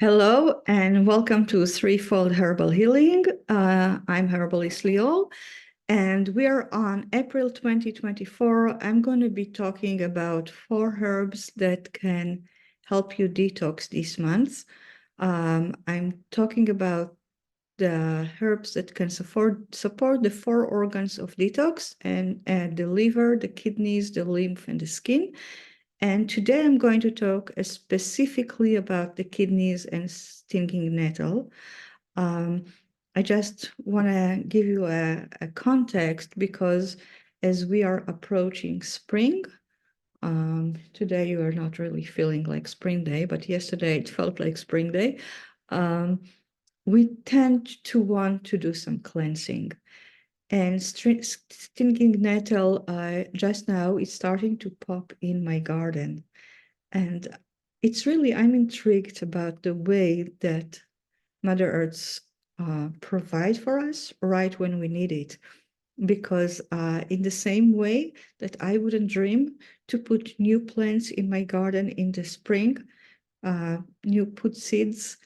Hello and welcome to Threefold Herbal Healing. I'm Herbalist Leo and we are on April 2024. I'm going to be talking about 4 herbs that can help you detox this month. I'm talking about the herbs that can support the 4 organs of detox and the liver, the kidneys, the lymph, and the skin. And today I'm going to talk specifically about the kidneys and stinging nettle. Um, I just want to give you a context because as we are approaching spring, today you are not really feeling like spring day, but yesterday it felt like spring day. We tend to want to do some cleansing. And stinging nettle, just now, it's starting to pop in my garden. And I'm intrigued about the way that Mother Earth provide for us right when we need it. Because in the same way that I wouldn't dream to put new plants in my garden in the spring, put seeds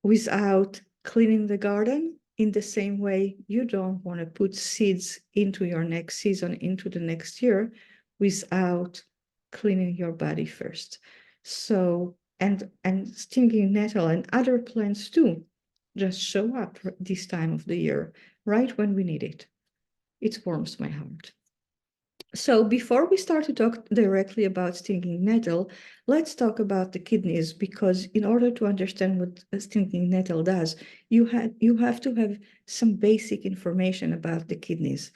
without cleaning the garden, in the same way you don't want to put seeds into your next season, into the next year, without cleaning your body first. So, and stinging nettle and other plants too just show up this time of the year, right when we need it. It warms my heart. So before we start to talk directly about stinging nettle, let's talk about the kidneys, because in order to understand what stinging nettle does, you have to have some basic information about the kidneys.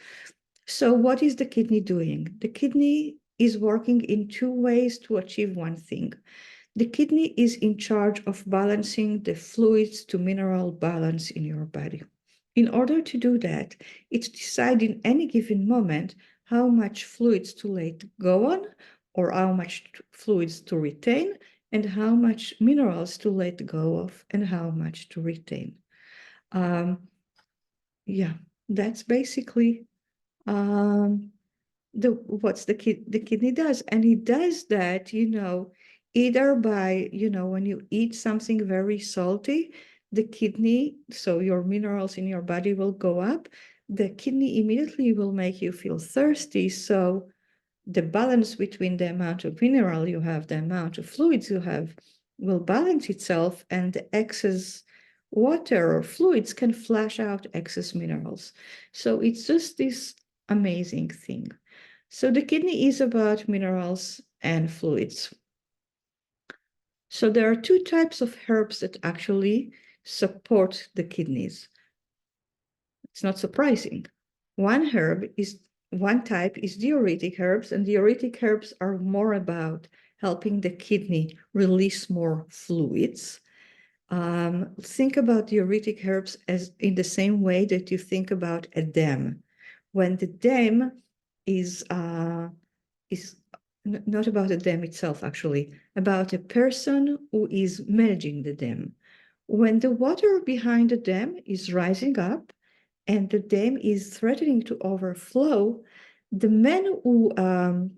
So what is the kidney doing? The kidney is working in 2 ways to achieve one thing. The kidney is in charge of balancing the fluids to mineral balance in your body. In order to do that, it decides in any given moment how much fluids to let go on, or how much fluids to retain, and how much minerals to let go of, and how much to retain. Yeah, that's basically what the kidney does. And it does that, either by, when you eat something very salty, the kidney, so your minerals in your body will go up. The kidney immediately will make you feel thirsty. So the balance between the amount of mineral you have, the amount of fluids you have, will balance itself, and the excess water or fluids can flush out excess minerals. So it's just this amazing thing. So the kidney is about minerals and fluids. So there are 2 types of herbs that actually support the kidneys. It's not surprising. One type is diuretic herbs, and diuretic herbs are more about helping the kidney release more fluids. Think about diuretic herbs as in the same way that you think about a dam. When the dam is not about the dam itself, actually, about a person who is managing the dam. When the water behind the dam is rising up and the dam is threatening to overflow, the men who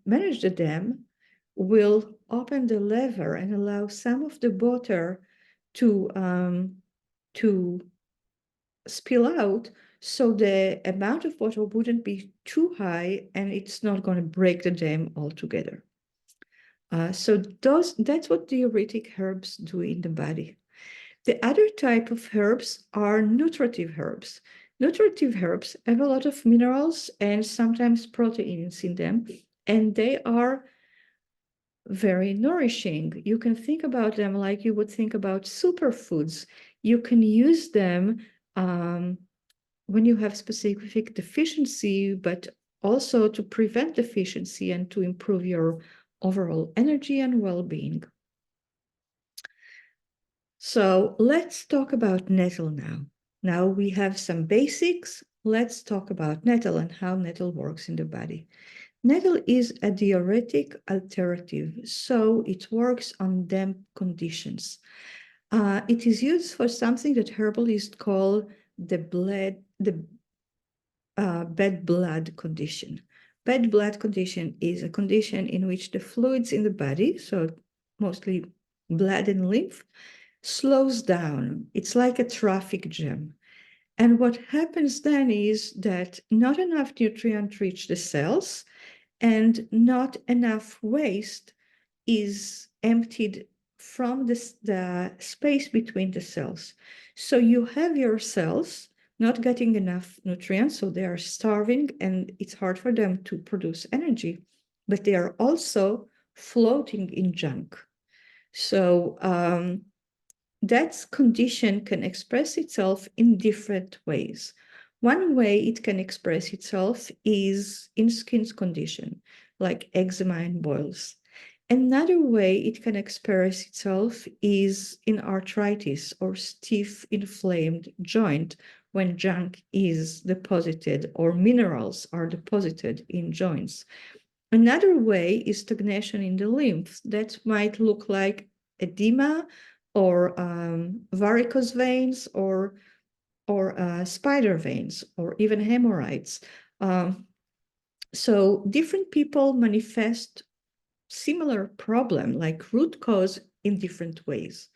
manage the dam will open the lever and allow some of the water to spill out, so the amount of water wouldn't be too high and it's not going to break the dam altogether. So that's what diuretic herbs do in the body. The other type of herbs are nutritive herbs. Nutritive herbs have a lot of minerals and sometimes proteins in them, and they are very nourishing. You can think about them like you would think about superfoods. You can use them when you have specific deficiency, but also to prevent deficiency and to improve your overall energy and well-being. So let's talk about nettle now. Now we have some basics. Let's talk about nettle and how nettle works in the body. Nettle is a diuretic alternative, so it works on damp conditions. It is used for something that herbalists call the bad blood condition. Bad blood condition is a condition in which the fluids in the body, so mostly blood and lymph, slows down. It's like a traffic jam. And what happens then is that not enough nutrient reach the cells and not enough waste is emptied from the space between the cells. So you have your cells not getting enough nutrients, so they are starving and it's hard for them to produce energy, but they are also floating in junk. So that condition can express itself in different ways. One way it can express itself is in skin condition, like eczema and boils. Another way it can express itself is in arthritis or stiff, inflamed joint when junk is deposited or minerals are deposited in joints. Another way is stagnation in the lymph. That might look like edema or varicose veins or spider veins or even hemorrhoids. So different people manifest similar problem, like root cause, in different ways.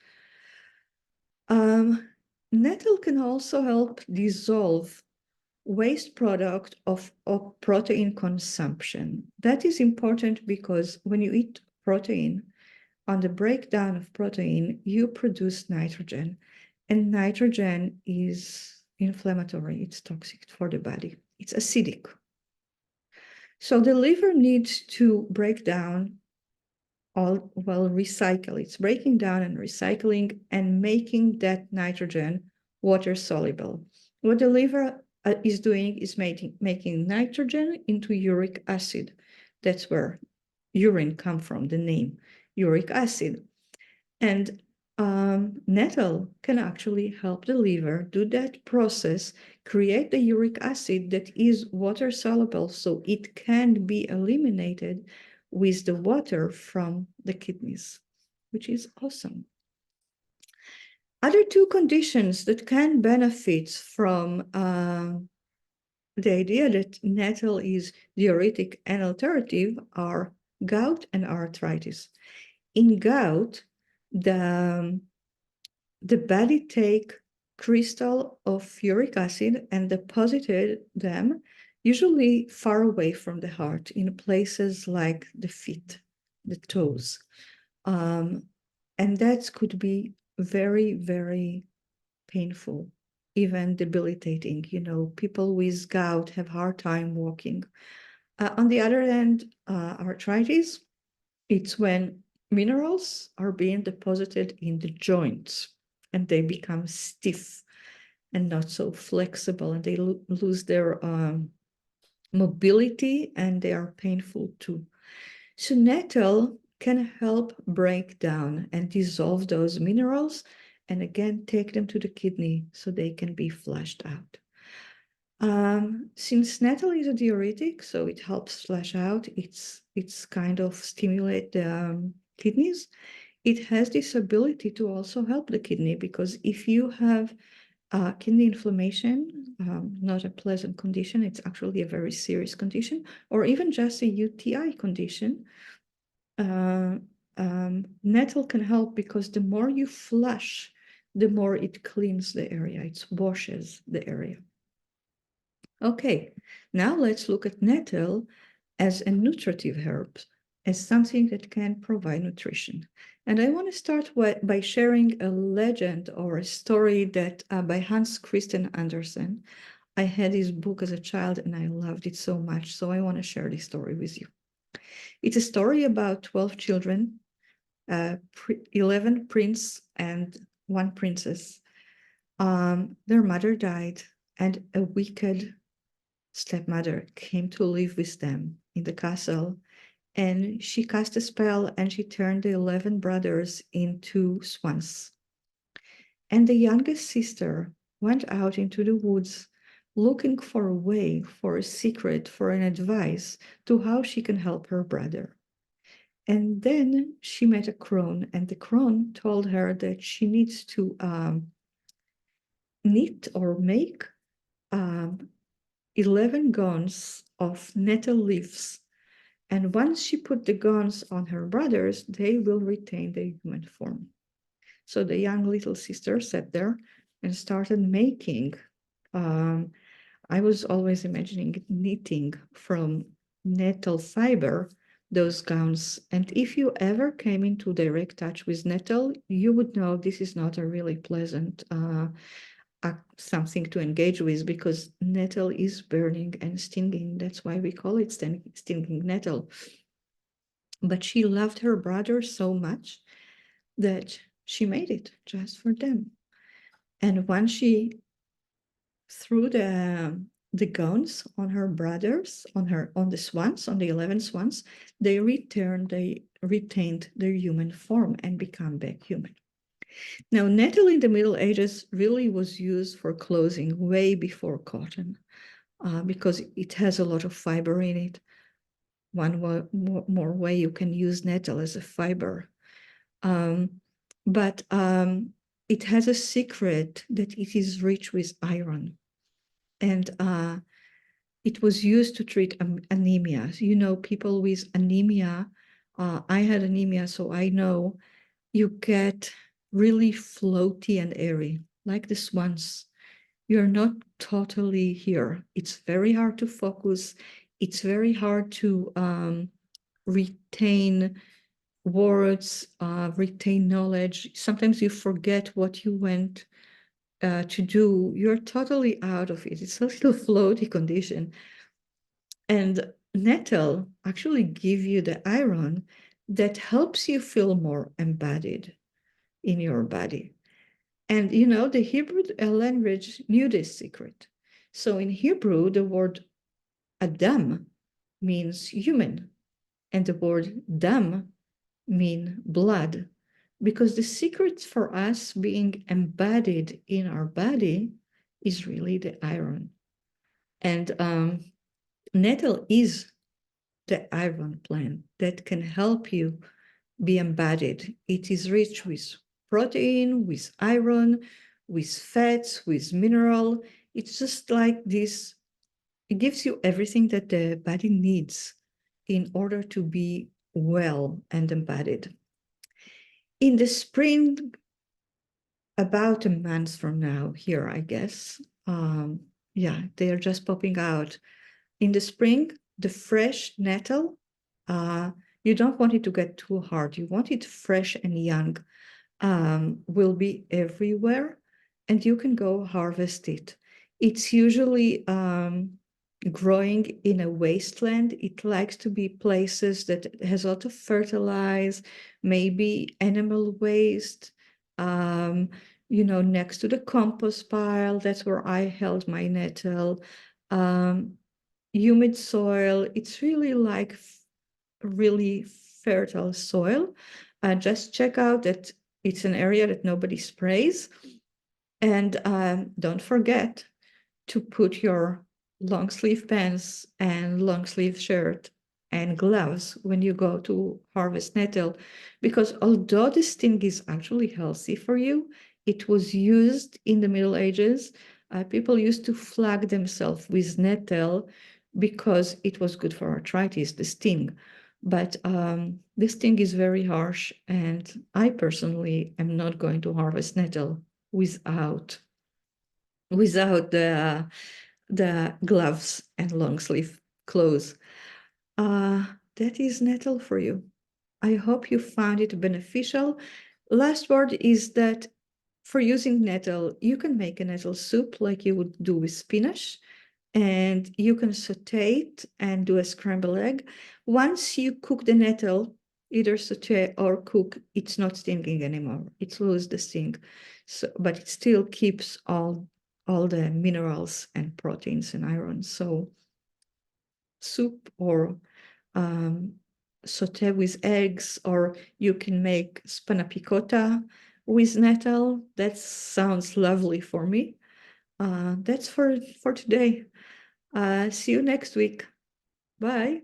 Nettle can also help dissolve waste product of protein consumption. That is important because when you eat protein, on the breakdown of protein, you produce nitrogen, and nitrogen is inflammatory. It's toxic for the body. It's acidic. So the liver needs to break down recycle. It's breaking down and recycling and making that nitrogen water soluble. What the liver is doing is making nitrogen into uric acid. That's where urine come from, the name uric acid. And nettle can actually help the liver do that process, create the uric acid that is water soluble, so it can be eliminated with the water from the kidneys, which is awesome. Other two conditions that can benefit from the idea that nettle is diuretic and alterative are gout and arthritis. In gout, the body take crystal of uric acid and deposited them usually far away from the heart in places like the feet, the toes. And that could be very, very painful, even debilitating. You know, people with gout have hard time walking. On the other hand, arthritis, it's when minerals are being deposited in the joints and they become stiff and not so flexible, and they lose their mobility and they are painful too. So nettle can help break down and dissolve those minerals and again take them to the kidney so they can be flushed out. Since nettle is a diuretic, so it helps flush out, it's kind of stimulate the kidneys. It has this ability to also help the kidney, because if you have kidney inflammation, not a pleasant condition, it's actually a very serious condition, or even just a UTI condition, nettle can help, because the more you flush, the more it cleans the area, it washes the area. Okay, now let's look at nettle as a nutritive herb, as something that can provide nutrition. And I want to start by sharing a legend or a story that by Hans Christian Andersen. I had his book as a child and I loved it so much, so I want to share this story with you. It's a story about 12 children, 11 princes and 1 princess. Their mother died, and a wicked stepmother came to live with them in the castle, and she cast a spell and she turned the 11 brothers into swans. And the youngest sister went out into the woods looking for a way, for a secret, for an advice to how she can help her brother. And then she met a crone, and the crone told her that she needs to knit or make 11 gowns of nettle leaves. And once she put the gowns on her brothers, they will retain their human form. So the young little sister sat there and started making. I was always imagining knitting from nettle fiber, those gowns. And if you ever came into direct touch with nettle, you would know this is not a really pleasant something to engage with, because nettle is burning and stinging. That's why we call it stinging nettle. But she loved her brother so much that she made it just for them. And when she threw the gowns on her brothers, on the swans, on the 11 swans, they retained their human form and become back human. Now, nettle in the Middle Ages really was used for clothing way before cotton, because it has a lot of fiber in it. One more way you can use nettle as a fiber. But it has a secret that it is rich with iron. And it was used to treat anemia. You know, people with anemia, I had anemia, so I know you get really floaty and airy, like the swans. You're not totally here. It's very hard to focus. It's very hard to retain words, retain knowledge. Sometimes you forget what you went to do. You're totally out of it. It's a little floaty condition. And nettle actually give you the iron that helps you feel more embodied in your body. And you know, the Hebrew language knew this secret. So in Hebrew, the word Adam means human, and the word dam mean blood, because the secret for us being embodied in our body is really the iron. And nettle is the iron plant that can help you be embodied. It is rich with protein, with iron, with fats, with mineral. It's just like this. It gives you everything that the body needs in order to be well and embodied. In the spring, about a month from now, here, I guess, yeah, they are just popping out. In the spring, the fresh nettle, you don't want it to get too hard. You want it fresh and young, will be everywhere, and you can go harvest it. It's usually growing in a wasteland. It likes to be places that has a lot of fertilize, maybe animal waste, you know, next to the compost pile. That's where I held my nettle. Humid soil. It's really like really fertile soil. Just check out that it's an area that nobody sprays. And don't forget to put your long sleeve pants and long sleeve shirt and gloves when you go to harvest nettle, because although this thing is actually healthy for you, it was used in the Middle Ages. People used to flog themselves with nettle because it was good for arthritis, the sting. But this sting is very harsh, and I personally am not going to harvest nettle without the gloves and long sleeve clothes. That is nettle for you. I hope you found it beneficial. Last word is that for using nettle, you can make a nettle soup like you would do with spinach, and you can saute it and do a scrambled egg. Once you cook the nettle, either saute or cook, it's not stinging anymore. It loses the sting, so, but it still keeps all the minerals and proteins and iron. So soup or saute with eggs, or you can make spanakopita with nettle. That sounds lovely for me. That's for today. See you next week. Bye.